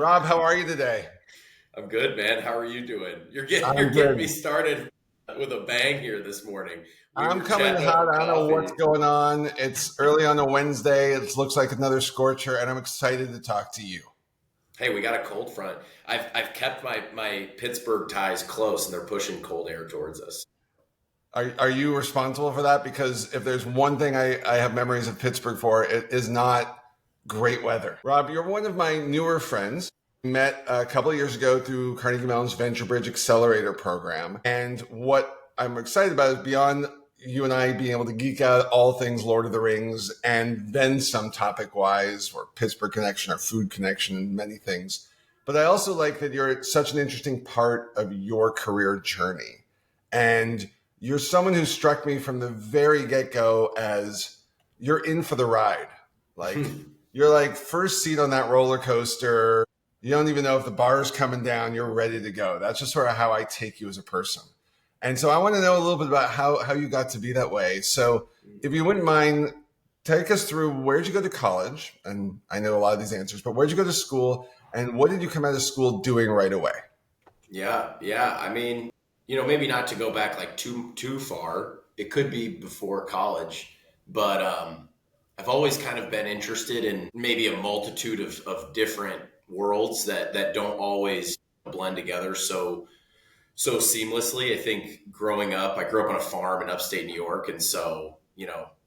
Rob, how are you today? I'm good, man. How are you doing? You're I'm getting me good. started with a bang here this morning. We I'm were coming chatting hot. over I don't know what's coffee. going on. It's early on a Wednesday. It looks like another scorcher, and I'm excited to talk to you. Hey, we got a cold front. I've kept my Pittsburgh ties close, and they're pushing cold air towards us. Are you responsible for that? Because if there's one thing I have memories of Pittsburgh for, it is not great weather. Rob, you're one of my newer friends. We met a couple of years ago through Carnegie Mellon's Venture Bridge Accelerator program. And what I'm excited about is beyond you and I being able to geek out all things Lord of the Rings and then some topic wise or Pittsburgh connection or food connection and many things. But I also like that you're such an interesting part of your career journey. And you're someone who struck me from the very get-go as you're in for the ride. Like you're like first seat on that roller coaster. You don't even know if the bar is coming down. You're ready to go. That's just sort of how I take you as a person. And so I want to know a little bit about how you got to be that way. So if you wouldn't mind, take us through where'd you go to college? And I know a lot of these answers, but where'd you go to school? And what did you come out of school doing right away? Yeah. I mean, maybe not to go back like too far. It could be before college, but I've always kind of been interested in maybe a multitude of different worlds that don't always blend together so seamlessly. I think growing up, I grew up on a farm in upstate New York. And so,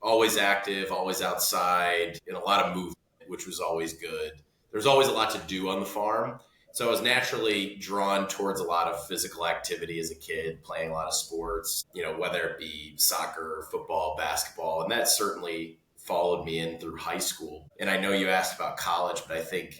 always active, always outside, in a lot of movement, which was always good. There's always a lot to do on the farm. So I was naturally drawn towards a lot of physical activity as a kid, playing a lot of sports, whether it be soccer, football, basketball. And that certainly followed me in through high school. And I know you asked about college, but I think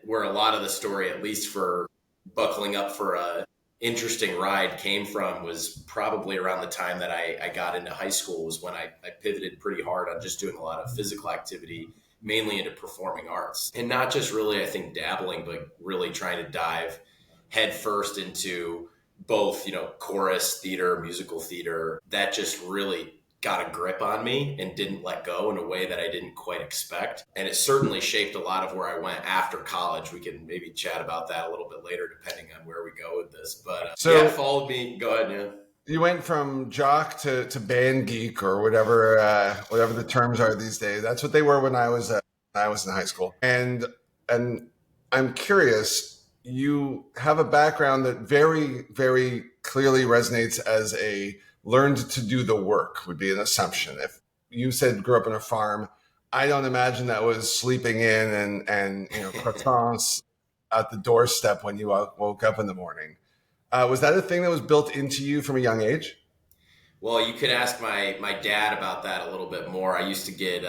where a lot of the story, at least for buckling up for a interesting ride, came from was probably around the time that I got into high school, was when I pivoted pretty hard on just doing a lot of physical activity, mainly into performing arts. And not just really, I think, dabbling, but really trying to dive headfirst into both, chorus, theater, musical theater. That just really got a grip on me and didn't let go in a way that I didn't quite expect. And it certainly shaped a lot of where I went after college. We can maybe chat about that a little bit later, depending on where we go with this. But it followed me. Go ahead, yeah. You went from jock to band geek or whatever the terms are these days. That's what they were when I was in high school. And I'm curious. You have a background that very, very clearly resonates as a learned to do the work would be an assumption. If you said grew up on a farm, I don't imagine that was sleeping in and croissants at the doorstep when you woke up in the morning. Was that a thing that was built into you from a young age? Well, you could ask my dad about that a little bit more. I used to get,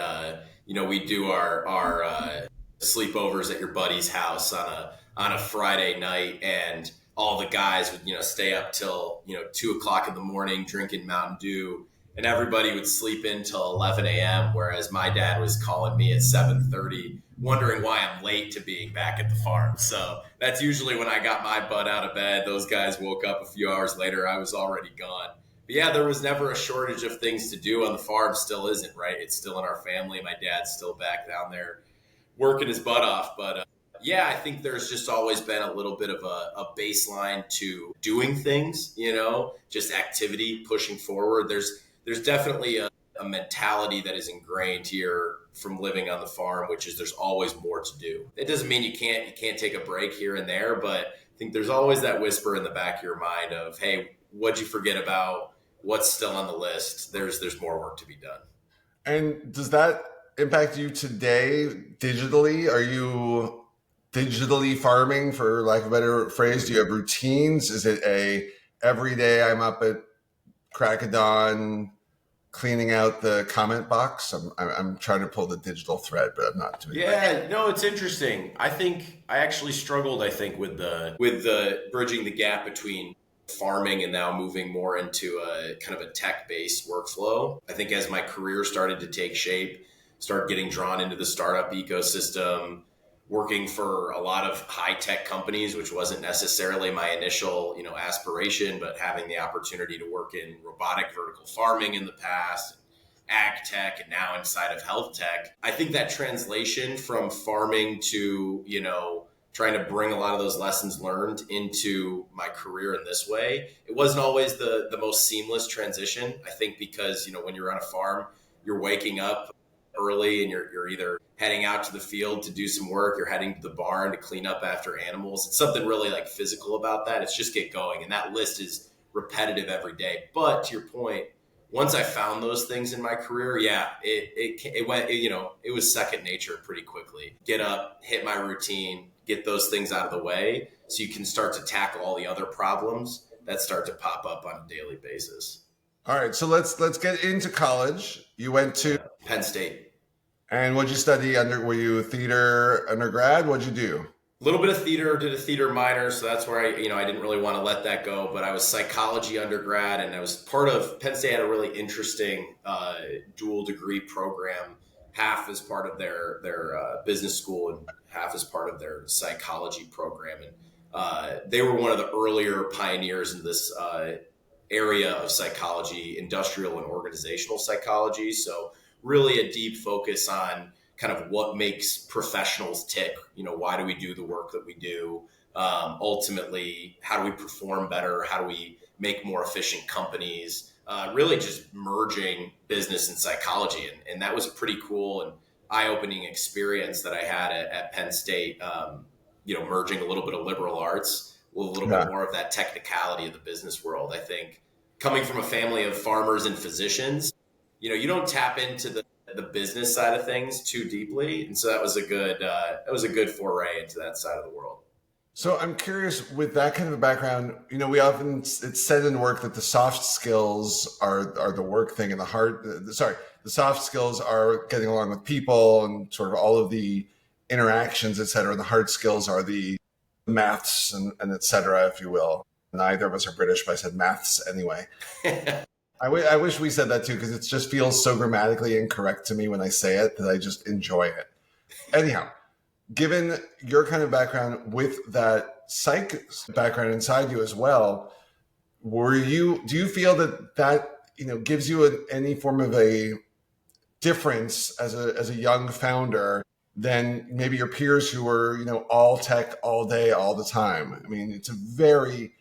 we do our sleepovers at your buddy's house on a Friday night, and all the guys would, stay up till, 2 o'clock in the morning drinking Mountain Dew, and everybody would sleep in till 11 a.m. Whereas my dad was calling me at 7:30, wondering why I'm late to being back at the farm. So that's usually when I got my butt out of bed. Those guys woke up a few hours later. I was already gone. But yeah, there was never a shortage of things to do on the farm. Still isn't, right? It's still in our family. My dad's still back down there working his butt off. But yeah, I think there's just always been a little bit of a baseline to doing things, just activity, pushing forward. There's definitely a mentality that is ingrained here from living on the farm, which is there's always more to do. It doesn't mean you can't take a break here and there, but I think there's always that whisper in the back of your mind of, hey, what'd you forget about? What's still on the list? There's more work to be done. And does that impact you today digitally? Are you digitally farming, for lack of a better phrase? Do you have routines? Is it every day I'm up at crack of dawn cleaning out the comment box? I'm trying to pull the digital thread, but I'm not doing it. Yeah, no, it's interesting. I think I actually struggled, with the bridging the gap between farming and now moving more into a kind of a tech-based workflow. I think as my career started to take shape, started getting drawn into the startup ecosystem, working for a lot of high-tech companies, which wasn't necessarily my initial, aspiration, but having the opportunity to work in robotic vertical farming in the past, ag tech, and now inside of health tech. I think that translation from farming to, trying to bring a lot of those lessons learned into my career in this way. It wasn't always the most seamless transition, I think, because, when you're on a farm, you're waking up early and you're either heading out to the field to do some work, you're heading to the barn to clean up after animals. It's something really like physical about that. It's just get going. And that list is repetitive every day. But to your point, once I found those things in my career, it went, it was second nature pretty quickly. Get up, hit my routine, get those things out of the way so you can start to tackle all the other problems that start to pop up on a daily basis. All right, so let's get into college. You went to Penn State. And what'd you study were you a theater undergrad? What'd you do? A little bit of theater, did a theater minor, so that's where I didn't really want to let that go, but I was psychology undergrad, and I was part of, Penn State had a really interesting dual degree program, half as part of their business school and half as part of their psychology program. And they were one of the earlier pioneers in this area of psychology, industrial and organizational psychology. So really a deep focus on kind of what makes professionals tick. Why do we do the work that we do? Ultimately, how do we perform better? How do we make more efficient companies? Really just merging business and psychology. And that was a pretty cool and eye-opening experience that I had at Penn State, merging a little bit of liberal arts, a little bit more of that technicality of the business world. I think coming from a family of farmers and physicians, you don't tap into the business side of things too deeply. And so that was a good foray into that side of the world. So I'm curious, with that kind of a background, it's said in work that the soft skills are the work thing, and the soft skills are getting along with people and sort of all of the interactions, et cetera. And the hard skills are the maths and et cetera, if you will. Neither of us are British, but I said maths anyway. I wish we said that too, because it just feels so grammatically incorrect to me when I say it that I just enjoy it. Anyhow, given your kind of background with that psych background inside you as well, do you feel that gives you any form of a difference as a young founder than maybe your peers who were, all tech all day, all the time? I mean, it's a very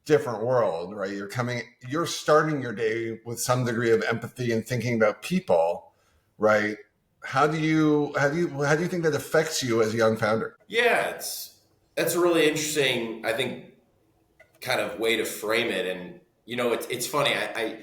different world, right? You're starting your day with some degree of empathy and thinking about people, right? How do you think that affects you as a young founder? Yeah, that's a really interesting, I think, kind of way to frame it. And it's funny. I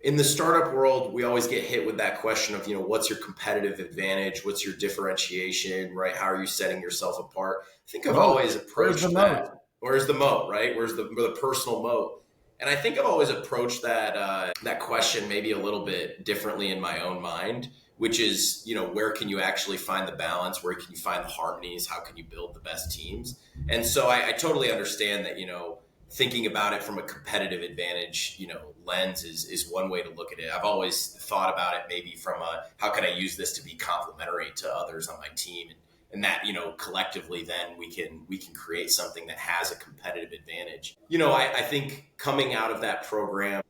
in the startup world, we always get hit with that question of what's your competitive advantage, what's your differentiation, right? How are you setting yourself apart? I think I've always approached that. Where's the moat, right? Where's the personal moat? And I think I've always approached that question maybe a little bit differently in my own mind, which is, where can you actually find the balance? Where can you find the harmonies? How can you build the best teams? And so I totally understand that, thinking about it from a competitive advantage, lens is one way to look at it. I've always thought about it maybe from how can I use this to be complementary to others on my team? And that, collectively, then we can create something that has a competitive advantage. I think coming out of that program,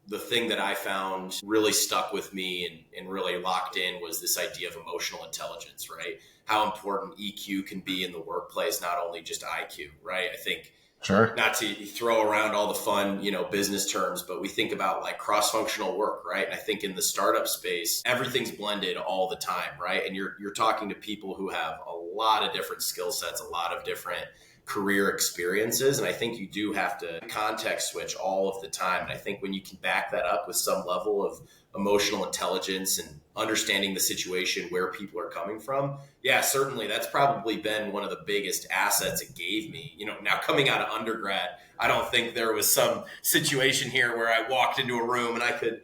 the thing that I found really stuck with me and really locked in was this idea of emotional intelligence, right? How important EQ can be in the workplace, not only just IQ, right? I think, sure, not to throw around all the fun, business terms, but we think about like cross-functional work, right? And I think in the startup space, everything's blended all the time, right? And you're talking to people who have a lot of different skill sets, a lot of different career experiences. And I think you do have to context switch all of the time. And I think when you can back that up with some level of emotional intelligence and understanding the situation where people are coming from, yeah, certainly that's probably been one of the biggest assets it gave me. Now coming out of undergrad, I don't think there was some situation here where I walked into a room and I could,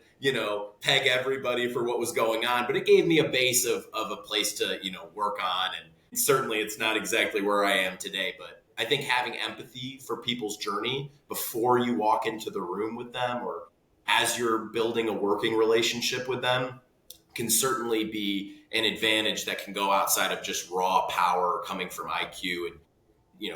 peg everybody for what was going on, but it gave me a base of a place to, work on. And certainly it's not exactly where I am today, but I think having empathy for people's journey before you walk into the room with them or as you're building a working relationship with them can certainly be an advantage that can go outside of just raw power coming from IQ and,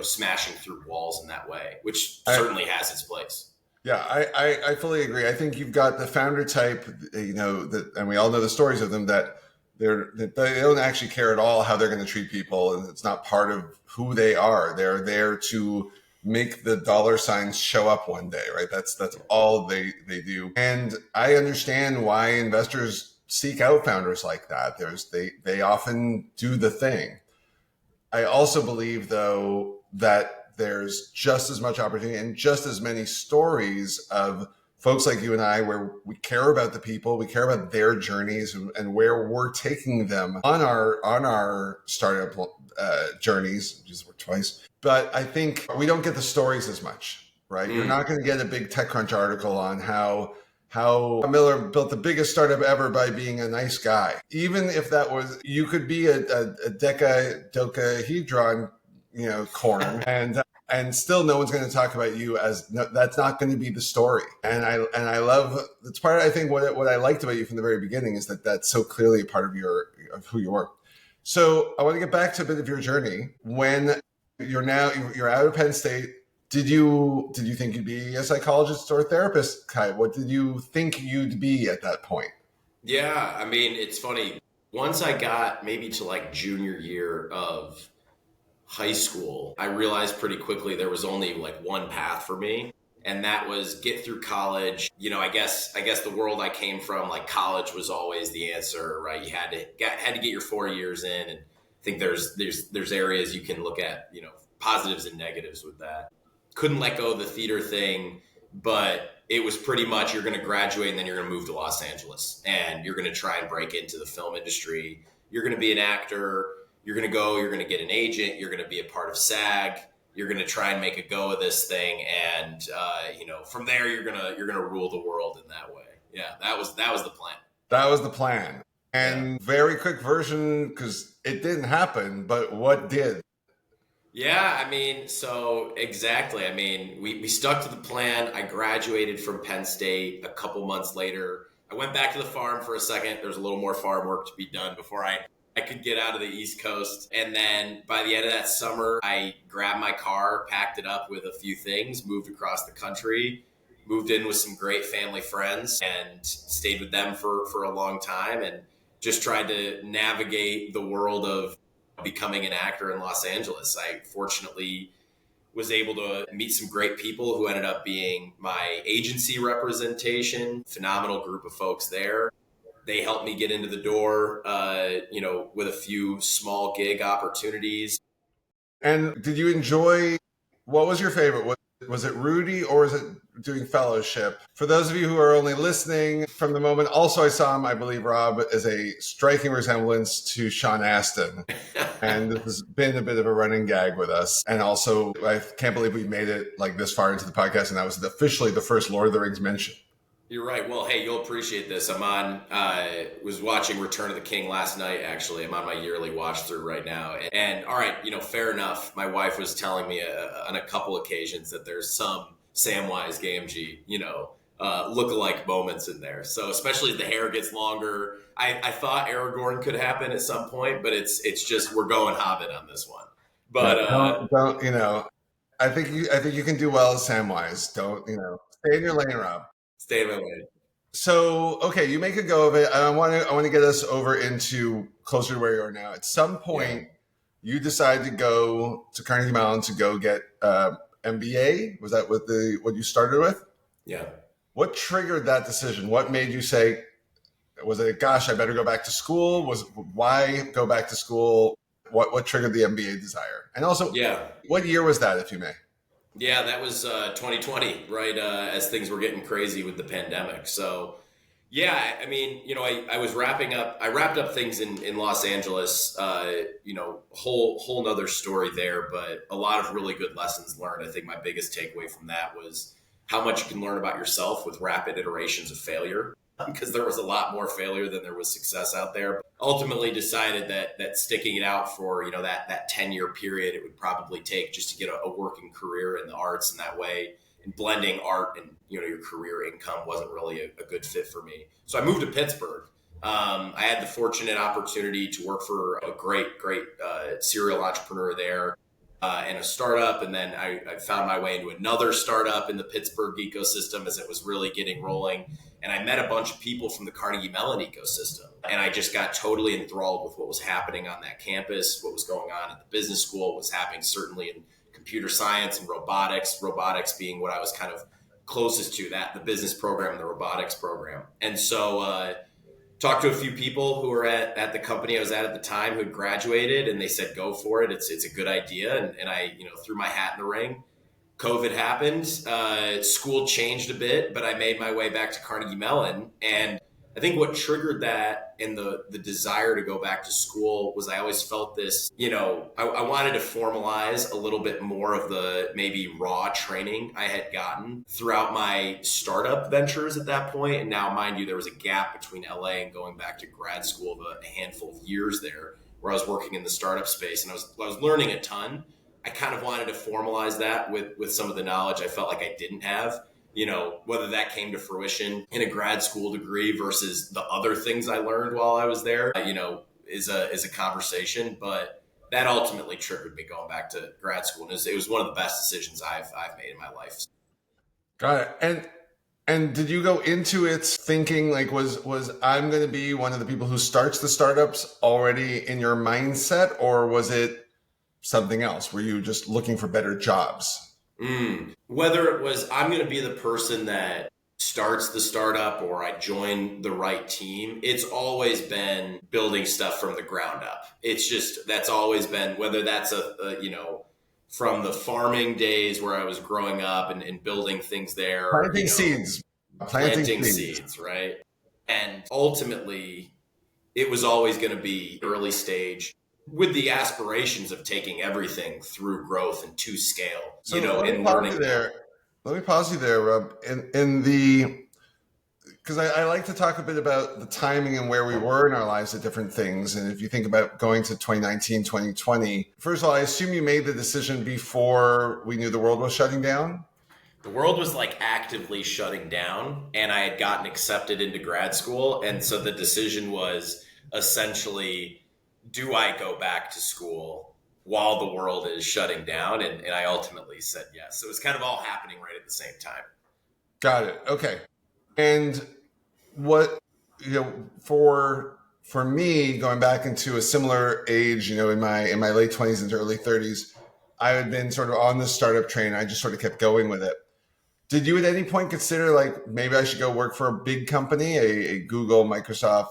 smashing through walls in that way, which certainly has its place. Yeah, I fully agree. I think you've got the founder type, and we all know the stories of them that they don't actually care at all how they're going to treat people, and it's not part of who they are. They're there to make the dollar signs show up one day, right? That's all they do. And I understand why investors seek out founders like that. They often do the thing. I also believe, though, that there's just as much opportunity and just as many stories of folks like you and I, where we care about the people, we care about their journeys and where we're taking them on our startup journeys. Just worked twice, but I think we don't get the stories as much, right? You're not going to get a big TechCrunch article on how Miller built the biggest startup ever by being a nice guy. Even if that was, you could be a dodecahedron, corn, and still no one's going to talk about you as no, that's not going to be the story. And I love, that's part of, I think what I liked about you from the very beginning is that that's so clearly a part of who you are. So I want to get back to a bit of your journey. When you're out of Penn State, did you think you'd be a psychologist or a therapist, Kai? What did you think you'd be at that point? Yeah, I mean, it's funny. Once I got maybe to like junior year of high school, I realized pretty quickly there was only like one path for me, and that was get through college. I guess the world I came from, like college was always the answer, right? You had to get your 4 years in, and I think there's areas you can look at, positives and negatives with that. Couldn't let go of the theater thing, but it was pretty much you're going to graduate and then you're going to move to Los Angeles and you're going to try and break into the film industry. You're going to be an actor. You're going to get an agent. You're going to be a part of SAG. You're going to try and make a go of this thing. And, from there, you're going to rule the world in that way. Yeah, that was the plan. That was the plan. And very quick version, because it didn't happen, but what did? Yeah, I mean, so exactly. I mean, we stuck to the plan. I graduated from Penn State a couple months later. I went back to the farm for a second. There's a little more farm work to be done before I could get out of the East Coast. And then by the end of that summer, I grabbed my car, packed it up with a few things, moved across the country, moved in with some great family friends and stayed with them for a long time and just tried to navigate the world of becoming an actor in Los Angeles. I fortunately was able to meet some great people who ended up being my agency representation, phenomenal group of folks there. They helped me get into the door, with a few small gig opportunities. And did you enjoy, what was your favorite? Was it Rudy or was it doing Fellowship? For those of you who are only listening from the moment, also I saw him, I believe Rob is a striking resemblance to Sean Astin. And this has been a bit of a running gag with us. And also, I can't believe we made it like this far into the podcast and that was officially the first Lord of the Rings mention. You're right. Well, hey, you'll appreciate this. Was watching Return of the King last night, actually. I'm on my yearly watch through right now. And all right, fair enough. My wife was telling me on a couple occasions that there's some Samwise Gamgee, look-alike moments in there. So especially as the hair gets longer, I thought Aragorn could happen at some point, but it's just we're going Hobbit on this one. But I think you can do well as Samwise. Don't stay in your lane, Rob. Stay in my lane. So, okay, you make a go of it. I want to get us over into closer to where you are now. At some point, you decide to go to Carnegie Mellon to go get MBA. Was that what you started with? Yeah. What triggered that decision? What made you say, was it, gosh, I better go back to school? Why go back to school? What triggered the MBA desire? And also, what year was that, if you may? Yeah, that was 2020, right? As things were getting crazy with the pandemic. So, yeah, I mean, I was wrapped up things in Los Angeles, whole nother story there, but a lot of really good lessons learned. I think my biggest takeaway from that was how much you can learn about yourself with rapid iterations of failure, because there was a lot more failure than there was success out there. Ultimately decided that sticking it out for, that 10-year period, it would probably take just to get a working career in the arts in that way, and blending art and, your career income wasn't really a good fit for me. So I moved to Pittsburgh. I had the fortunate opportunity to work for a great serial entrepreneur there. and a startup. And then I found my way into another startup in the Pittsburgh ecosystem as it was really getting rolling. And I met a bunch of people from the Carnegie Mellon ecosystem. And I just got totally enthralled with what was happening on that campus, what was going on at the business school, what was happening certainly in computer science and robotics being what I was kind of closest to, that the business program and the robotics program. And so talked to a few people who were at the company I was at the time who had graduated, and they said, go for it. It's a good idea. And I, threw my hat in the ring. COVID happened. School changed a bit, but I made my way back to Carnegie Mellon. And I think what triggered that and the desire to go back to school was I always felt this, I wanted to formalize a little bit more of the maybe raw training I had gotten throughout my startup ventures at that point. And now, mind you, there was a gap between LA and going back to grad school of a handful of years there where I was working in the startup space, and I was learning a ton. I kind of wanted to formalize that with some of the knowledge I felt like I didn't have. Whether that came to fruition in a grad school degree versus the other things I learned while I was there, is a conversation. But that ultimately triggered me going back to grad school. And it was one of the best decisions I've made in my life. Got it. And did you go into it thinking like, was I'm going to be one of the people who starts the startups already in your mindset, or was it something else? Were you just looking for better jobs? Whether it was I'm going to be the person that starts the startup or I join the right team, it's always been building stuff from the ground up. It's just, that's always been, whether that's from the farming days where I was growing up and building things there. Planting seeds. Right? And ultimately, it was always going to be early stage with the aspirations of taking everything through growth and to scale, so and learning. Let me pause you there, Rob. Because I like to talk a bit about the timing and where we were in our lives at different things. And if you think about going to 2019, 2020, first of all, I assume you made the decision before we knew the world was shutting down? The world was like actively shutting down, and I had gotten accepted into grad school. And so the decision was essentially, do I go back to school while the world is shutting down? And I ultimately said yes. So it was kind of all happening right at the same time. Got it. Okay. And what, for me, going back into a similar age, in my late 20s into early 30s, I had been sort of on the startup train. I just sort of kept going with it. Did you at any point consider like, maybe I should go work for a big company, a Google, Microsoft,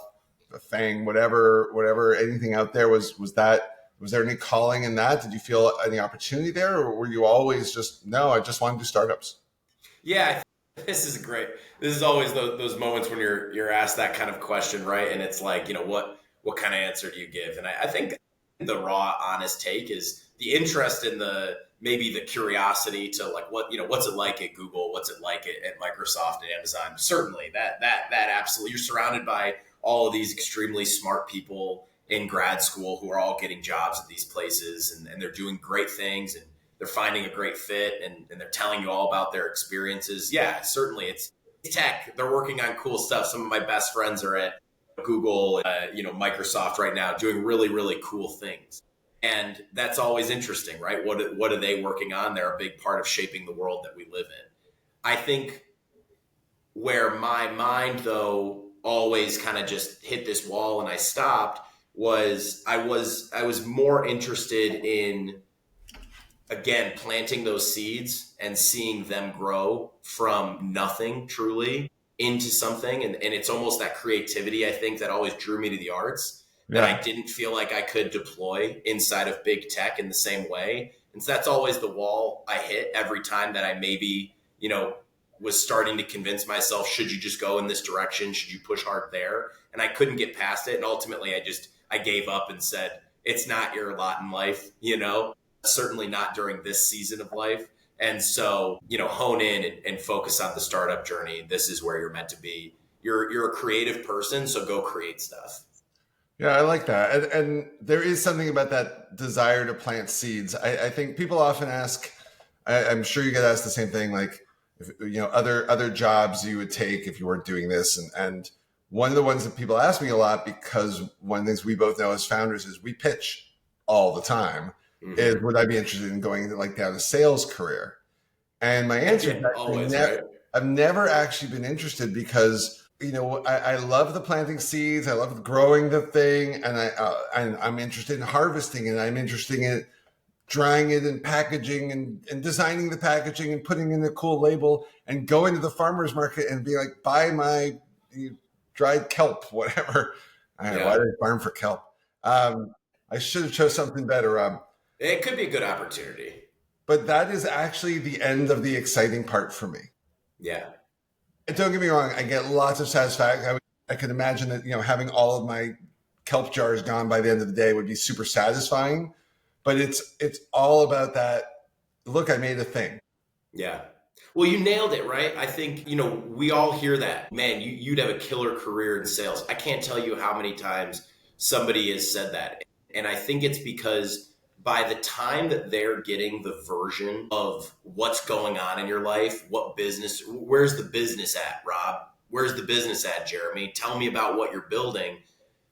a FANG, whatever, anything out there? Was there any calling in that? Did you feel any opportunity there, or were you always just, no, I just want to do startups? Yeah, this is always those moments when you're asked that kind of question, right? And it's like, what kind of answer do you give? And I think the raw, honest take is the interest in maybe the curiosity to like, what's it like at Google? What's it like at Microsoft and Amazon? Certainly that absolutely, you're surrounded by all of these extremely smart people in grad school who are all getting jobs at these places, and they're doing great things, and they're finding a great fit, and they're telling you all about their experiences. Yeah, certainly it's tech. They're working on cool stuff. Some of my best friends are at Google, Microsoft right now, doing really, really cool things. And that's always interesting, right? What are they working on? They're a big part of shaping the world that we live in. I think where my mind, though, always kind of just hit this wall and I stopped was I was more interested in, again, planting those seeds and seeing them grow from nothing truly into something. And it's almost that creativity, I think, that always drew me to the arts that I didn't feel like I could deploy inside of big tech in the same way. And so that's always the wall I hit every time that I maybe, was starting to convince myself, should you just go in this direction? Should you push hard there? And I couldn't get past it. And ultimately I gave up and said, it's not your lot in life, certainly not during this season of life. And so, hone in and focus on the startup journey. This is where you're meant to be. You're a creative person, so go create stuff. Yeah, I like that. And there is something about that desire to plant seeds. I think people often ask, I'm sure you get asked the same thing, like, if, other jobs you would take if you weren't doing this. And one of the ones that people ask me a lot, because one of the things we both know as founders is we pitch all the time. is Mm-hmm. would I be interested in going like down a sales career? And my answer is Yeah, actually always, never. right? I've never actually been interested because I love the planting seeds, I love growing the thing, and I'm interested in harvesting it. I'm interested in drying it and packaging and designing the packaging and putting in a cool label and going to the farmer's market and be like, buy my dried kelp, whatever. I don't know, why Yeah. did I farm for kelp? Um, I should have chose something better. It could be a good opportunity. But that is actually the end of the exciting part for me. Yeah. And don't get me wrong, I get lots of satisfaction. I could imagine that, having all of my kelp jars gone by the end of the day would be super satisfying. But it's all about that. Look, I made a thing. Yeah. Well, you nailed it, right? I think, we all hear that. Man, you'd have a killer career in sales. I can't tell you how many times somebody has said that. And I think it's because by the time that they're getting the version of what's going on in your life, where's the business at, Rob? Where's the business at, Jeremy? Tell me about what you're building.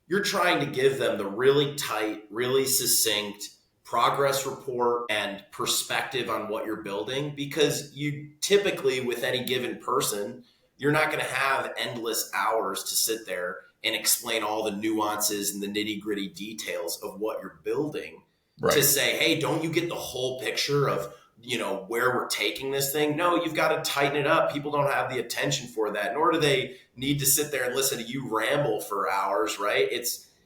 You're trying to give them the really tight, really succinct progress report and perspective on what you're building, because you typically, with any given person, you're not going to have endless hours to sit there and explain all the nuances and the nitty gritty details of what you're building to Right. say, hey, don't you get the whole picture of where we're taking this thing? No, you've got to tighten it up. People don't have the attention for that, nor do they need to sit there and listen to you ramble for hours, right?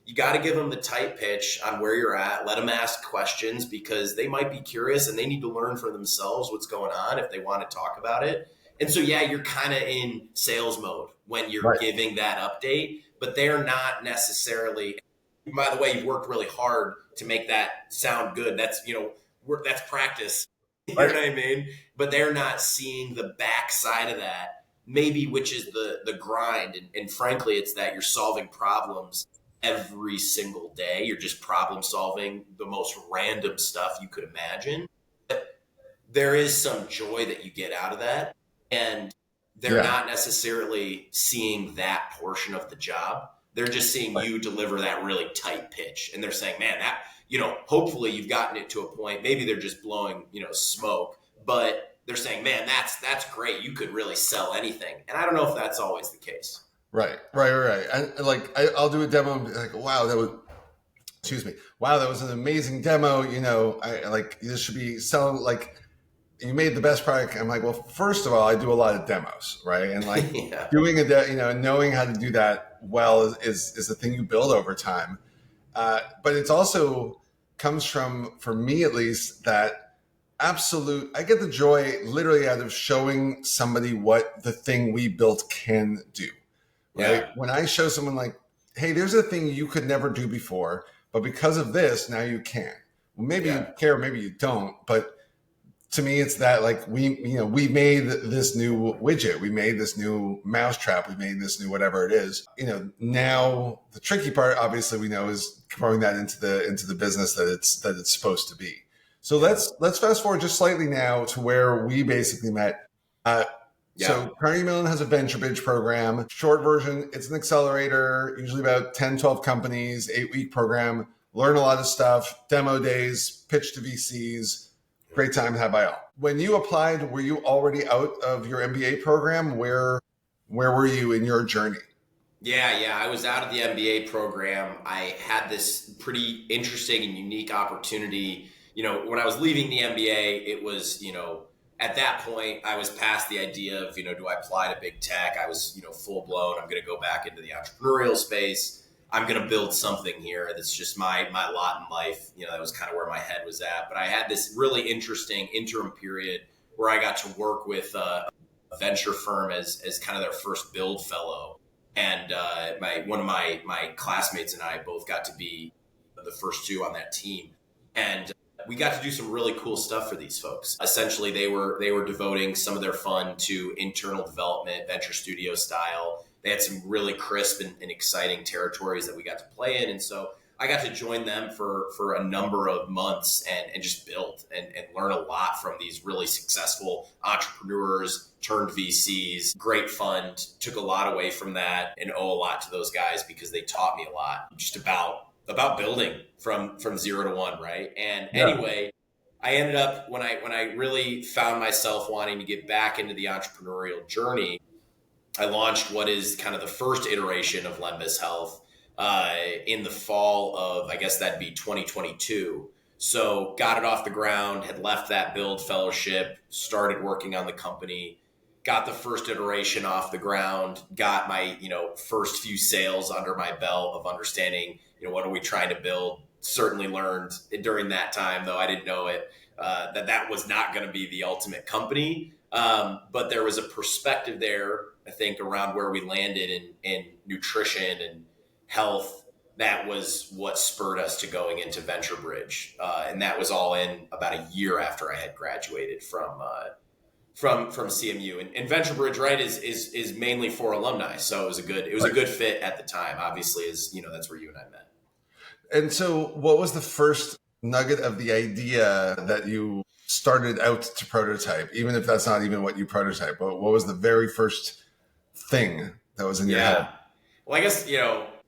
You got to give them the tight pitch on where you're at. Let them ask questions because they might be curious and they need to learn for themselves what's going on if they want to talk about it. And so, yeah, you're kind of in sales mode when you're Right. giving that update, but they're not necessarily. By the way, you've worked really hard to make that sound good. That's practice. You know Right. what I mean? But they're not seeing the backside of that, maybe, which is the grind. And frankly, it's that you're solving problems every single day. You're just problem solving the most random stuff you could imagine. But there is some joy that you get out of that. And they're Yeah. not necessarily seeing that portion of the job. They're just seeing you deliver that really tight pitch. And they're saying, man, hopefully you've gotten it to a point. Maybe they're just blowing, smoke, but they're saying, man, that's great. You could really sell anything. And I don't know if that's always the case. Right. And like I'll do a demo and be like, wow, excuse me, wow, that was an amazing demo. I like this should be selling like you made the best product. I'm like, well, first of all, I do a lot of demos, right? And like Yeah. doing knowing how to do that well is the thing you build over time. But it's also comes from, for me at least, that I get the joy literally out of showing somebody what the thing we built can do, right? Yeah. When I show someone like, hey, there's a thing you could never do before, but because of this, now you can. Well, maybe you Yeah. care, maybe you don't, but to me, it's that like we made this new widget, we made this new mousetrap, we made this new whatever it is. Now the tricky part, obviously, we know is growing that into the business that it's supposed to be. So let's fast forward just slightly now to where we basically met. So Carnegie Mellon has a venture bridge program. Short version, it's an accelerator, usually about 10, 12 companies, 8-week program. Learn a lot of stuff, demo days, pitch to VCs. Great time had by all. When you applied, were you already out of your MBA program? Where were you in your journey? Yeah. I was out of the MBA program. I had this pretty interesting and unique opportunity. When I was leaving the MBA, it was, at that point, I was past the idea of, do I apply to big tech? I was, full blown. I'm going to go back into the entrepreneurial space. I'm going to build something here that's just my lot in life. That was kind of where my head was at. But I had this really interesting interim period where I got to work with a venture firm as kind of their first build fellow. And one of my classmates and I both got to be the first two on that team. And we got to do some really cool stuff for these folks. Essentially, they were devoting some of their fun to internal development, venture studio style. They had some really crisp and exciting territories that we got to play in. And so I got to join them for a number of months and just build and learn a lot from these really successful entrepreneurs turned VCs. Great fun. Took a lot away from that and owe a lot to those guys because they taught me a lot just about about building from 0 to 1, right? And Yeah. anyway, I ended up when I really found myself wanting to get back into the entrepreneurial journey, I launched what is kind of the first iteration of Lembas Health in the fall of, I guess that'd be 2022. So got it off the ground, had left that build fellowship, started working on the company, got the first iteration off the ground, got my, first few sales under my belt of understanding, what are we trying to build? Certainly learned during that time, though I didn't know it, that was not going to be the ultimate company. But there was a perspective there, I think, around where we landed in nutrition and health. That was what spurred us to going into Venture Bridge. And that was all in about a year after I had graduated from CMU. And Venture Bridge, right, is mainly for alumni. So it was a good fit at the time, obviously, as that's where you and I met. And so what was the first nugget of the idea that you started out to prototype, even if that's not even what you prototype? But what was the very first thing that was in your head? Well, I guess,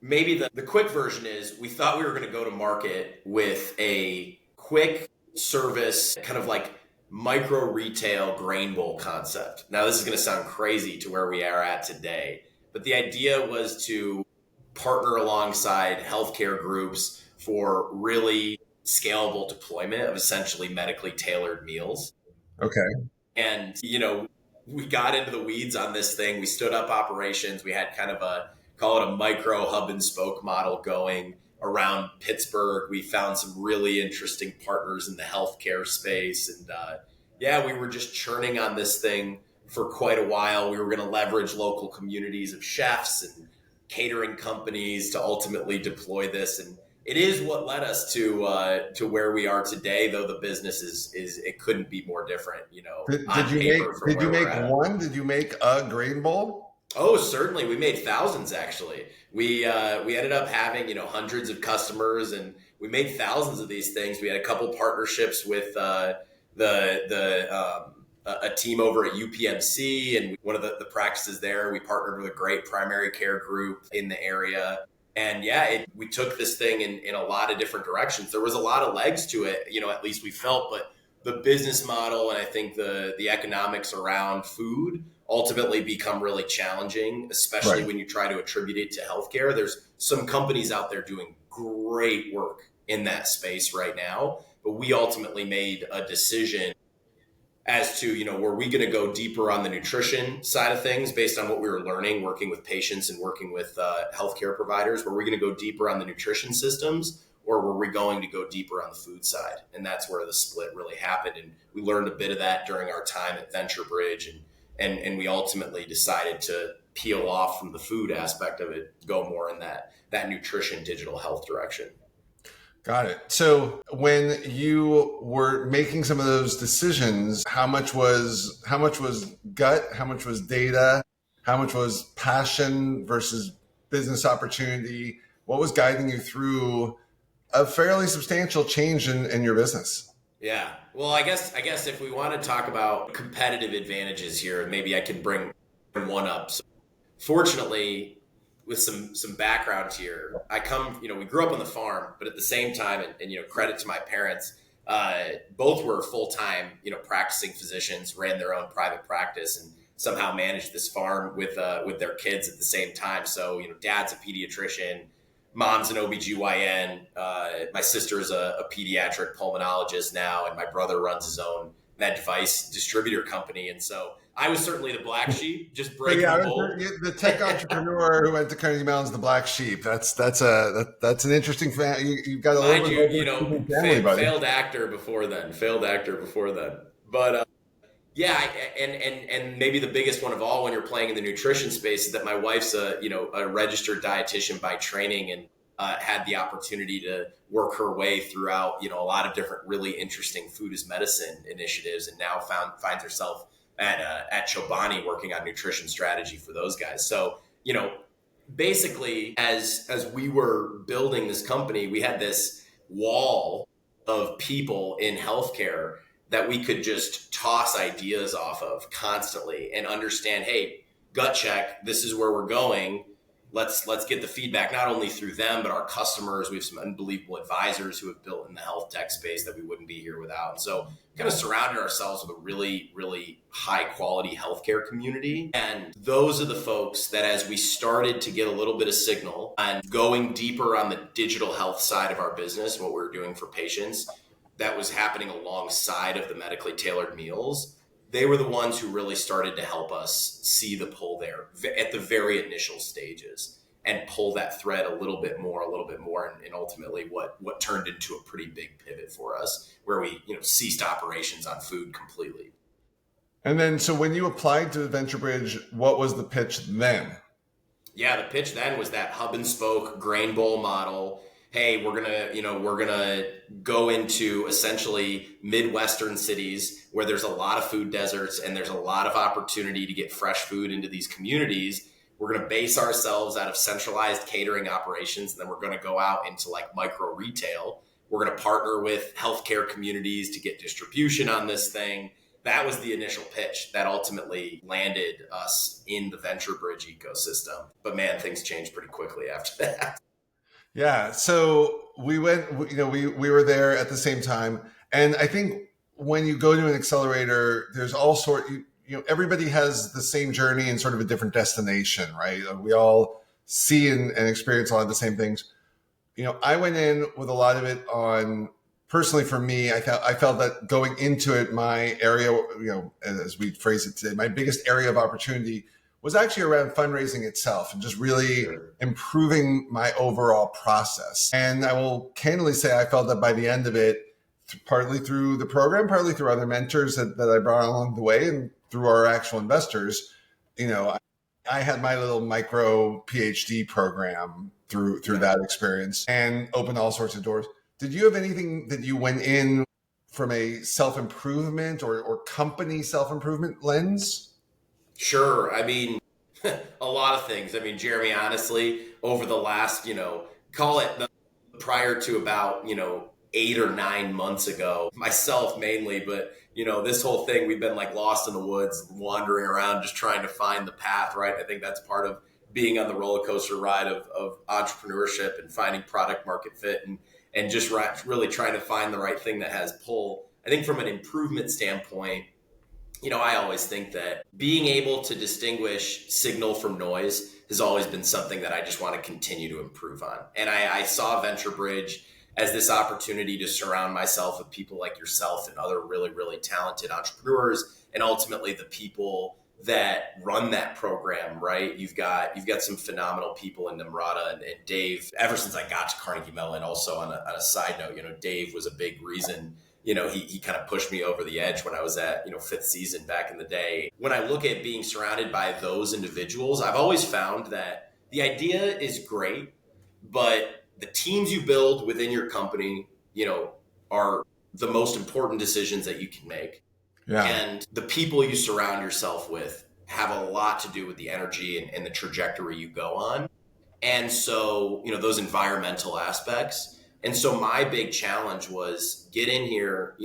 maybe the quick version is we thought we were going to go to market with a quick service, kind of like micro retail grain bowl concept. Now, this is going to sound crazy to where we are at today, but the idea was to partner alongside healthcare groups for really scalable deployment of essentially medically tailored meals. Okay. And, we got into the weeds on this thing. We stood up operations. We had kind of call it a micro hub and spoke model going around Pittsburgh. We found some really interesting partners in the healthcare space. And we were just churning on this thing for quite a while. We were going to leverage local communities of chefs and catering companies to ultimately deploy this. And it is what led us to where we are today, though the business is it couldn't be more different, Did you make a grain bowl? Oh, certainly. We made thousands, actually. We ended up having, hundreds of customers, and we made thousands of these things. We had a couple partnerships with a team over at UPMC, and one of the practices there, we partnered with a great primary care group in the area. And we took this thing in a lot of different directions. There was a lot of legs to it, at least we felt, but the business model and I think the economics around food ultimately become really challenging, especially when you try to attribute it to healthcare. There's some companies out there doing great work in that space right now, but we ultimately made a decision as to, were we going to go deeper on the nutrition side of things based on what we were learning, working with patients and working with healthcare providers? Were we going to go deeper on the nutrition systems, or were we going to go deeper on the food side? And that's where the split really happened. And we learned a bit of that during our time at Venture Bridge. And we ultimately decided to peel off from the food aspect of it, go more in that nutrition, digital health direction. Got it. So when you were making some of those decisions, how much was gut, how much was data, how much was passion versus business opportunity? What was guiding you through a fairly substantial change in your business? Yeah. Well, I guess if we want to talk about competitive advantages here, maybe I can bring one up. So fortunately, with some background here, I come, we grew up on the farm, but at the same time, and credit to my parents, both were full-time, practicing physicians, ran their own private practice, and somehow managed this farm with their kids at the same time. So, dad's a pediatrician, mom's an OBGYN, my sister is a pediatric pulmonologist now, and my brother runs his own med device distributor company. And so I was certainly the black sheep, just breaking the mold. The tech entrepreneur who went to Carnegie Mellon's the black sheep. That's an interesting fan. You've got a little bit family, failed actor before then. But and maybe the biggest one of all when you're playing in the nutrition space is that my wife's a registered dietitian by training, and had the opportunity to work her way throughout a lot of different really interesting food as medicine initiatives, and now finds herself at Chobani working on nutrition strategy for those guys. So, basically as we were building this company, we had this wall of people in healthcare that we could just toss ideas off of constantly and understand, hey, gut check, this is where we're going. let's get the feedback not only through them but our customers. We have some unbelievable advisors who have built in the health tech space that we wouldn't be here without. And so kind of surrounded ourselves with a really, really high quality healthcare community. And those are the folks that, as we started to get a little bit of signal and going deeper on the digital health side of our business, what we're doing for patients, that was happening alongside of the medically tailored meals. They were the ones who really started to help us see the pull there at the very initial stages and pull that thread a little bit more, and ultimately what turned into a pretty big pivot for us, where we ceased operations on food completely. And then, so when you applied to Venture Bridge, what was the pitch then? Yeah, the pitch then was that hub and spoke grain bowl model. Hey, we're gonna go into essentially Midwestern cities where there's a lot of food deserts and there's a lot of opportunity to get fresh food into these communities. We're gonna base ourselves out of centralized catering operations, and then we're gonna go out into like micro retail. We're gonna partner with healthcare communities to get distribution on this thing. That was the initial pitch that ultimately landed us in the Venture Bridge ecosystem. But man, things changed pretty quickly after that. Yeah. So we went, we were there at the same time. And I think when you go to an accelerator, there's all everybody has the same journey and sort of a different destination, right? We all see and experience a lot of the same things. I went in with a lot of it on, personally for me, I felt that going into it, my area, as we phrase it today, my biggest area of opportunity was actually around fundraising itself and just really improving my overall process. And I will candidly say I felt that by the end of it, partly through the program, partly through other mentors that I brought along the way, and through our actual investors, I had my little micro PhD program through that experience and opened all sorts of doors. Did you have anything that you went in from a self-improvement or company self-improvement lens? Sure. I mean, a lot of things. I mean, Jeremy, honestly, over the last, call it prior to about, 8 or 9 months ago, myself mainly, but, this whole thing, we've been like lost in the woods, wandering around, just trying to find the path, right? I think that's part of being on the roller coaster ride of entrepreneurship and finding product market fit and just really trying to find the right thing that has pull. I think from an improvement standpoint, I always think that being able to distinguish signal from noise has always been something that I just want to continue to improve on. And I saw Venture Bridge as this opportunity to surround myself with people like yourself and other really, really talented entrepreneurs, and ultimately the people that run that program, right? You've got some phenomenal people in Namrata and Dave. Ever since I got to Carnegie Mellon, also on a side note, Dave was a big reason. He kind of pushed me over the edge when I was at, 5th season back in the day. When I look at being surrounded by those individuals, I've always found that the idea is great, but the teams you build within your company, are the most important decisions that you can make. Yeah. And the people you surround yourself with have a lot to do with the energy and the trajectory you go on. And so, those environmental aspects. And so my big challenge was get in here,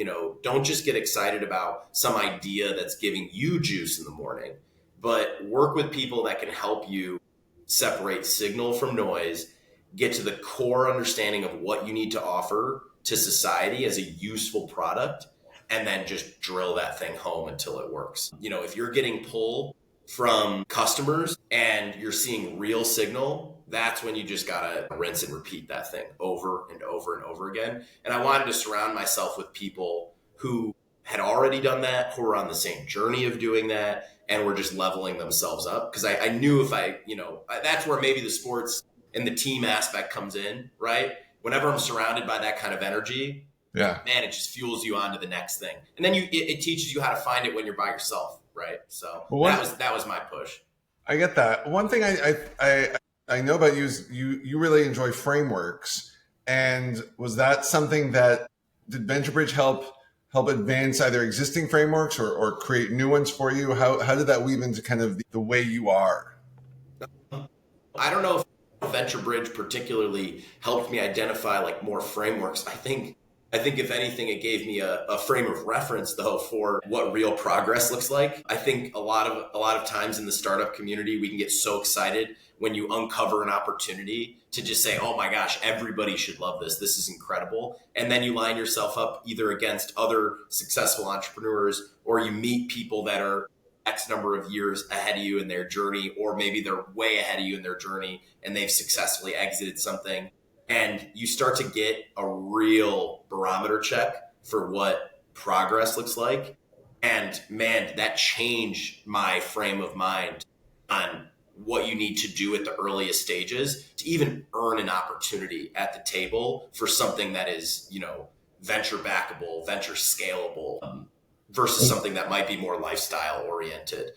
don't just get excited about some idea that's giving you juice in the morning, but work with people that can help you separate signal from noise, get to the core understanding of what you need to offer to society as a useful product, and then just drill that thing home until it works. If you're getting pull from customers and you're seeing real signal, that's when you just gotta rinse and repeat that thing over and over and over again. And I wanted to surround myself with people who had already done that, who were on the same journey of doing that, and were just leveling themselves up. Because I knew that's where maybe the sports and the team aspect comes in, right? Whenever I'm surrounded by that kind of energy, yeah, man, it just fuels you on to the next thing. And then it teaches you how to find it when you're by yourself, right? So that was my push. I get that. One thing I know about you is you really enjoy frameworks. And was that something that did Venture Bridge help advance either existing frameworks or create new ones for you? How did that weave into kind of the way you are? I don't know if Venture Bridge particularly helped me identify like more frameworks. I think I think if anything, it gave me a frame of reference though for what real progress looks like. I think a lot of times in the startup community, we can get so excited when you uncover an opportunity to just say, oh my gosh, everybody should love this. This is incredible. And then you line yourself up either against other successful entrepreneurs, or you meet people that are X number of years ahead of you in their journey, or maybe they're way ahead of you in their journey and they've successfully exited something. And you start to get a real barometer check for what progress looks like. And man, that changed my frame of mind on what you need to do at the earliest stages to even earn an opportunity at the table for something that is, venture backable, venture scalable, versus something that might be more lifestyle oriented.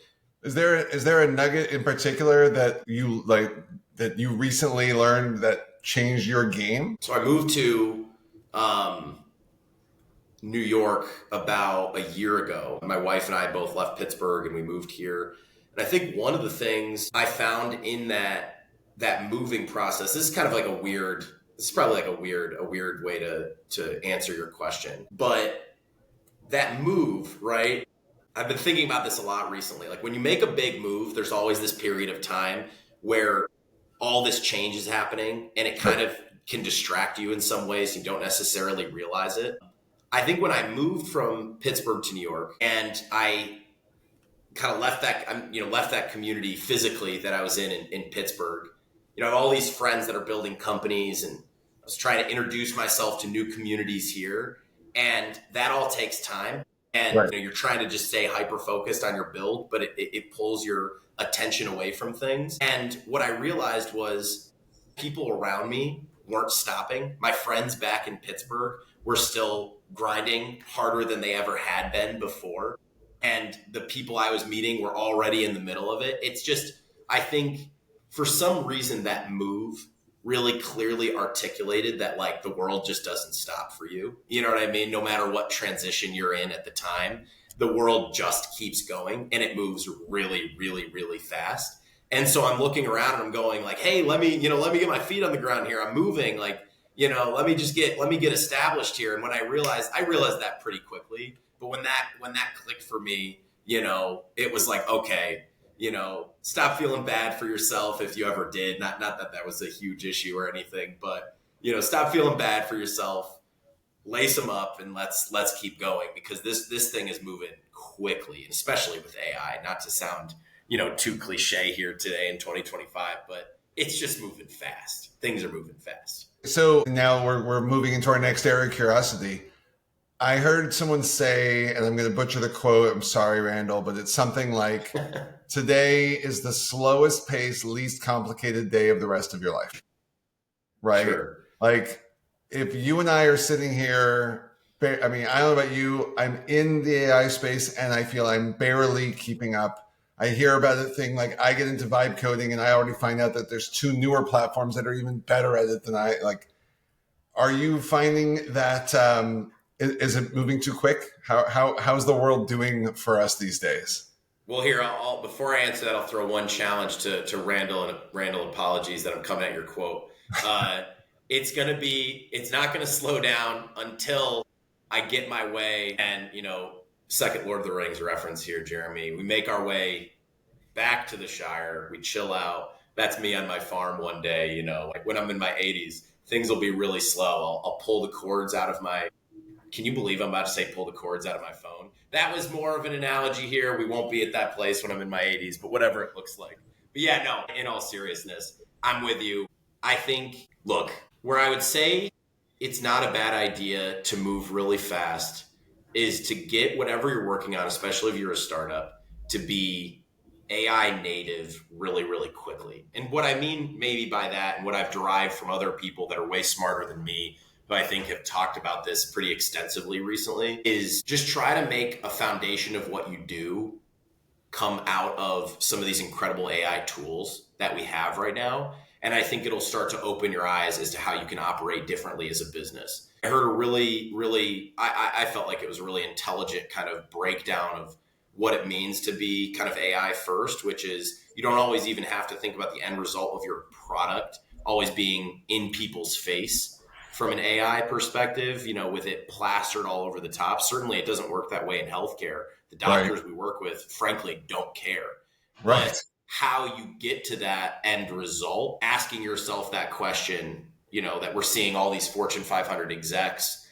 Is there a nugget in particular that you recently learned that changed your game? So I moved to New York about a year ago. My wife and I both left Pittsburgh and we moved here. And I think one of the things I found in that moving process, this is kind of like this is probably like a weird way to answer your question. But that move, right? I've been thinking about this a lot recently. Like when you make a big move, there's always this period of time where all this change is happening and it kind of can distract you in some ways. You don't necessarily realize it. I think when I moved from Pittsburgh to New York and I kind of left that community physically that I was in Pittsburgh, I have all these friends that are building companies, and I was trying to introduce myself to new communities here. And that all takes time. And Right. You're trying to just stay hyper focused on your build, but it pulls your attention away from things. And what I realized was people around me weren't stopping. My friends back in Pittsburgh were still grinding harder than they ever had been before. And the people I was meeting were already in the middle of it. It's just, I think for some reason that move really clearly articulated that like the world just doesn't stop for you. You know what I mean? No matter what transition you're in at the time, the world just keeps going and it moves really, really, really fast. And so I'm looking around and I'm going like, hey, let me get my feet on the ground here. I'm moving, like, let me get established here. And when I realized that pretty quickly. But when that clicked for me, it was like, okay, stop feeling bad for yourself if you ever did. Not that was a huge issue or anything, but stop feeling bad for yourself. Lace them up and let's keep going, because this thing is moving quickly, and especially with AI. Not to sound too cliche here today in 2025, but it's just moving fast. Things are moving fast. So now we're moving into our next area of curiosity. I heard someone say, and I'm going to butcher the quote, I'm sorry, Randall, but it's something like, today is the slowest paced, least complicated day of the rest of your life. Right? Sure. Like, if you and I are sitting here, I mean, I don't know about you, I'm in the AI space and I feel I'm barely keeping up. I hear about a thing like I get into vibe coding and I already find out that there's 2 newer platforms that are even better at it than I like. Are you finding that, is it moving too quick? How's the world doing for us these days? Well, here, I'll before I answer that, I'll throw one challenge to Randall, and Randall, apologies that I'm coming at your quote. It's not going to slow down until I get my way. And, second Lord of the Rings reference here, Jeremy, we make our way back to the Shire. We chill out. That's me on my farm one day, like when I'm in my 80s, things will be really slow. I'll pull the cords out of my, can you believe I'm about to say pull the cords out of my phone? That was more of an analogy here. We won't be at that place when I'm in my 80s, but whatever it looks like. But yeah, no, in all seriousness, I'm with you. I think, look, where I would say it's not a bad idea to move really fast is to get whatever you're working on, especially if you're a startup, to be AI native really, really quickly. And what I mean maybe by that, and what I've derived from other people that are way smarter than me, who I think have talked about this pretty extensively recently, is just try to make a foundation of what you do come out of some of these incredible AI tools that we have right now. And I think it'll start to open your eyes as to how you can operate differently as a business. I heard a really, I felt like it was a really intelligent kind of breakdown of what it means to be kind of AI first, which is you don't always even have to think about the end result of your product always being in people's face from an AI perspective, with it plastered all over the top. Certainly it doesn't work that way in healthcare. The Right. doctors we work with, frankly, don't care. Right. But how you get to that end result, asking yourself that question, that we're seeing all these Fortune 500 execs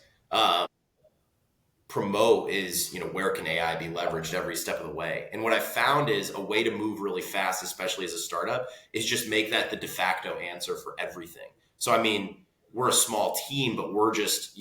promote is, where can AI be leveraged every step of the way? And what I found is a way to move really fast, especially as a startup, is just make that the de facto answer for everything. So, I mean, we're a small team, but we're just,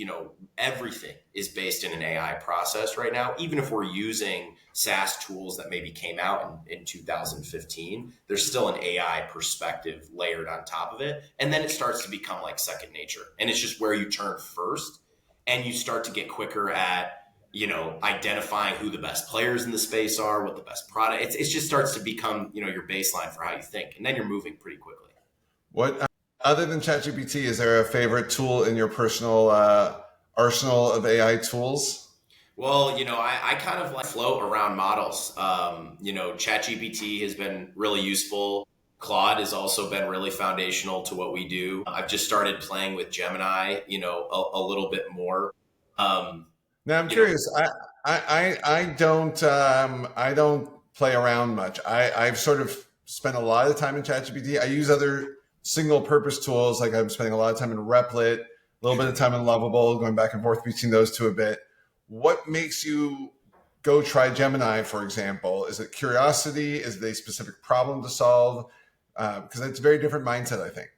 everything is based in an AI process right now. Even if we're using SaaS tools that maybe came out in 2015, there's still an AI perspective layered on top of it. And then it starts to become like second nature. And it's just where you turn first, and you start to get quicker at identifying who the best players in the space are, what the best product. It just starts to become your baseline for how you think, and then you're moving pretty quickly. What other than ChatGPT, is there a favorite tool in your personal arsenal of AI tools? Well, I kind of like float around models. ChatGPT has been really useful. Claude has also been really foundational to what we do. I've just started playing with Gemini, a little bit more. Now I'm curious. I don't play around much. I've sort of spent a lot of time in ChatGPT. I use other single purpose tools, like I'm spending a lot of time in Replit, a little bit of time in Lovable, going back and forth between those two a bit. What makes you go try Gemini, for example? Is it curiosity? Is it a specific problem to solve? Because it's a very different mindset, I think.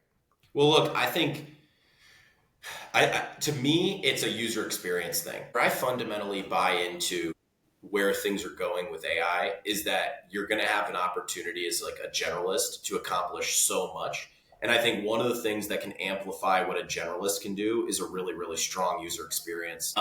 Well, look, I think to me, it's a user experience thing. I fundamentally buy into where things are going with AI is that you're going to have an opportunity as like a generalist to accomplish so much. And I think one of the things that can amplify what a generalist can do is a really, really strong user experience,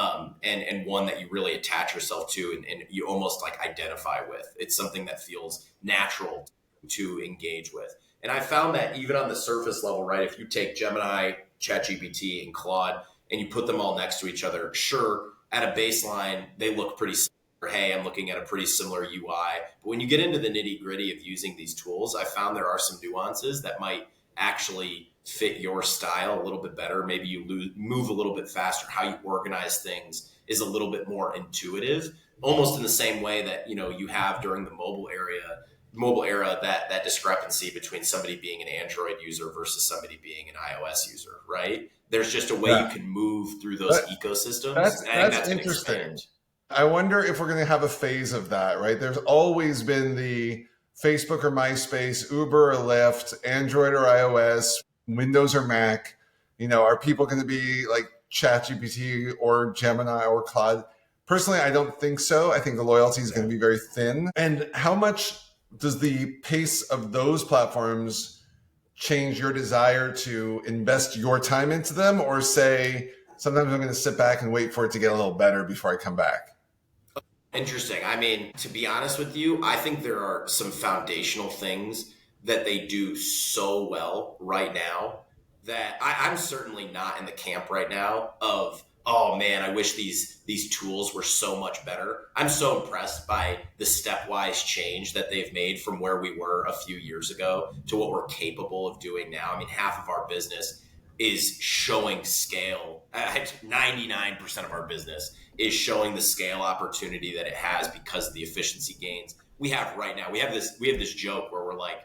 and one that you really attach yourself to and you almost like identify with. It's something that feels natural to engage with. And I found that even on the surface level, right, if you take Gemini, ChatGPT, and Claude and you put them all next to each other, sure, at a baseline, they look pretty similar. Hey, I'm looking at a pretty similar UI. But when you get into the nitty gritty of using these tools, I found there are some nuances that might actually fit your style a little bit better. Maybe you move a little bit faster. How you organize things is a little bit more intuitive, almost in the same way that you have during the mobile era, that discrepancy between somebody being an Android user versus somebody being an iOS user, right? There's just a way you can move through those ecosystems. That's interesting. I wonder if we're going to have a phase of that, right? There's always been the Facebook or MySpace, Uber or Lyft, Android or iOS, Windows or Mac. Are people going to be like ChatGPT or Gemini or Claude? Personally, I don't think so. I think the loyalty is going to be very thin. And how much does the pace of those platforms change your desire to invest your time into them, or say, sometimes I'm going to sit back and wait for it to get a little better before I come back? Interesting. I mean, to be honest with you, I think there are some foundational things that they do so well right now that I'm certainly not in the camp right now of, oh man, I wish these tools were so much better. I'm so impressed by the stepwise change that they've made from where we were a few years ago to what we're capable of doing now. I mean, half of our business is showing scale. 99% of our business is showing the scale opportunity that it has because of the efficiency gains we have right now. We have this joke where we're like,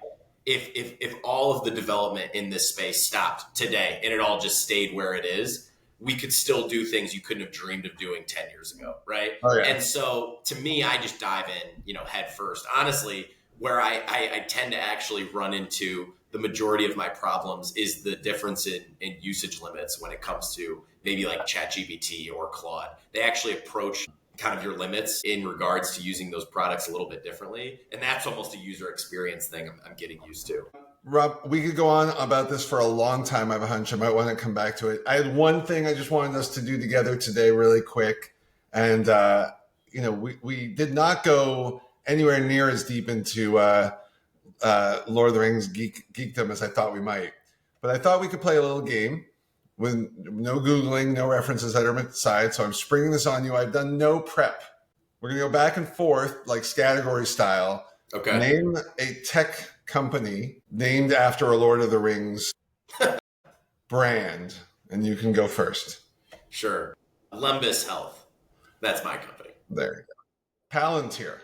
if all of the development in this space stopped today and it all just stayed where it is, we could still do things you couldn't have dreamed of doing 10 years ago, right? Oh, yeah. And so to me, I just dive in, head first. Honestly, where I tend to actually run into the majority of my problems is the difference in usage limits when it comes to maybe like ChatGPT or Claude. They actually approach kind of your limits in regards to using those products a little bit differently. And that's almost a user experience thing I'm getting used to. Rob, we could go on about this for a long time. I have a hunch I might want to come back to it. I had one thing I just wanted us to do together today really quick. And, we did not go anywhere near as deep into Lord of the Rings geekdom as I thought we might. But I thought we could play a little game with no Googling, no references that are aside. So I'm springing this on you. I've done no prep. We're going to go back and forth like category style. Okay. Name a tech company named after a Lord of the Rings brand. And you can go first. Sure. Lembas Health. That's my company. There you go. Palantir.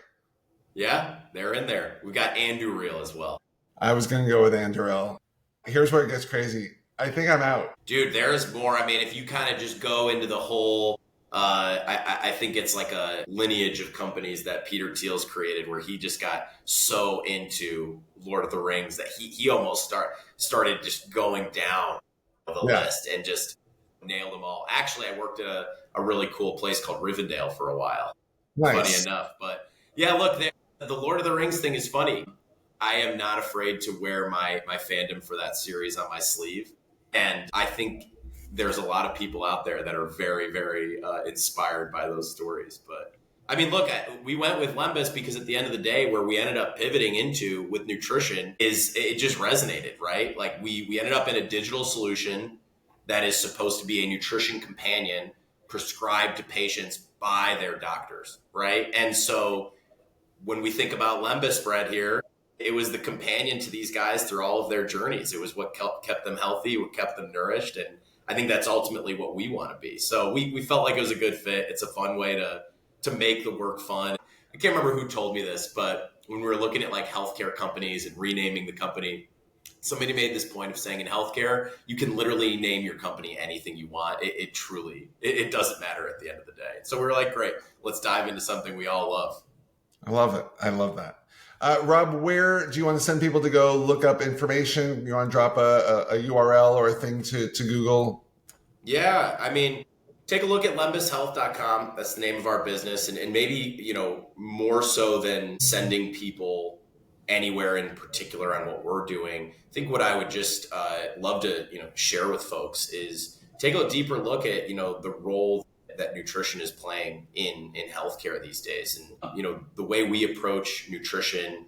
Yeah, they're in there. We got Anduril as well. I was going to go with Anduril. Here's where it gets crazy. I think I'm out. Dude, there's more. I mean, if you kind of just go into the whole, I think it's like a lineage of companies that Peter Thiel's created where he just got so into Lord of the Rings that he almost started just going down the list and just nailed them all. Actually, I worked at a really cool place called Rivendell for a while. Nice. Funny enough. But yeah, look, the Lord of the Rings thing is funny. I am not afraid to wear my fandom for that series on my sleeve. And I think there's a lot of people out there that are very, very inspired by those stories. But I mean, look, we went with Lembas because at the end of the day, where we ended up pivoting into with nutrition is it just resonated, right? Like we ended up in a digital solution that is supposed to be a nutrition companion prescribed to patients by their doctors, right? And so when we think about Lembas bread here, it was the companion to these guys through all of their journeys. It was what kept them healthy, what kept them nourished. And I think that's ultimately what we want to be. So we felt like it was a good fit. It's a fun way to make the work fun. I can't remember who told me this, but when we were looking at like healthcare companies and renaming the company, somebody made this point of saying in healthcare, you can literally name your company anything you want. It truly doesn't matter at the end of the day. So we were like, great, let's dive into something we all love. I love it. I love that. Rob, where do you want to send people to go look up information? You want to drop a URL or a thing to Google? Yeah, I mean, take a look at lembashealth.com. That's the name of our business. And maybe, more so than sending people anywhere in particular on what we're doing, I think what I would just love to, share with folks is take a deeper look at, the role that nutrition is playing in healthcare these days. And, the way we approach nutrition,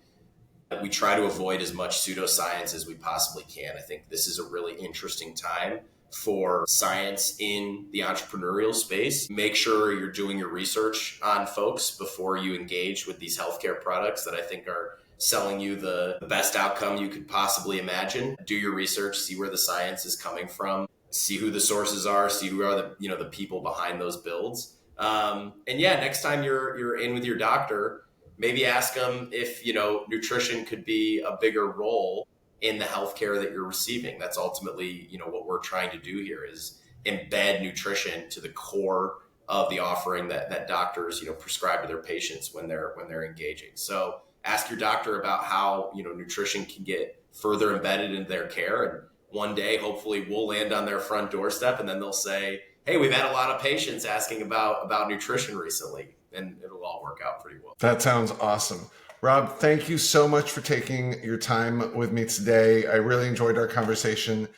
we try to avoid as much pseudoscience as we possibly can. I think this is a really interesting time for science in the entrepreneurial space. Make sure you're doing your research on folks before you engage with these healthcare products that I think are selling you the best outcome you could possibly imagine. Do your research, see where the science is coming from, see who the sources are, see who are the people behind those builds. And yeah, next time you're in with your doctor, maybe ask them if, nutrition could be a bigger role in the healthcare that you're receiving. That's ultimately, what we're trying to do here is embed nutrition to the core of the offering that doctors, prescribe to their patients when they're engaging. So ask your doctor about how, nutrition can get further embedded into their care. And one day, hopefully we'll land on their front doorstep and then they'll say, hey, we've had a lot of patients asking about nutrition recently, and it'll all work out pretty well. That sounds awesome. Rob, thank you so much for taking your time with me today. I really enjoyed our conversation.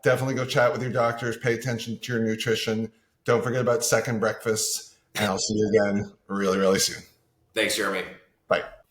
Definitely go chat with your doctors, pay attention to your nutrition. Don't forget about second breakfasts, and I'll see you again really, really soon. Thanks, Jeremy. Bye.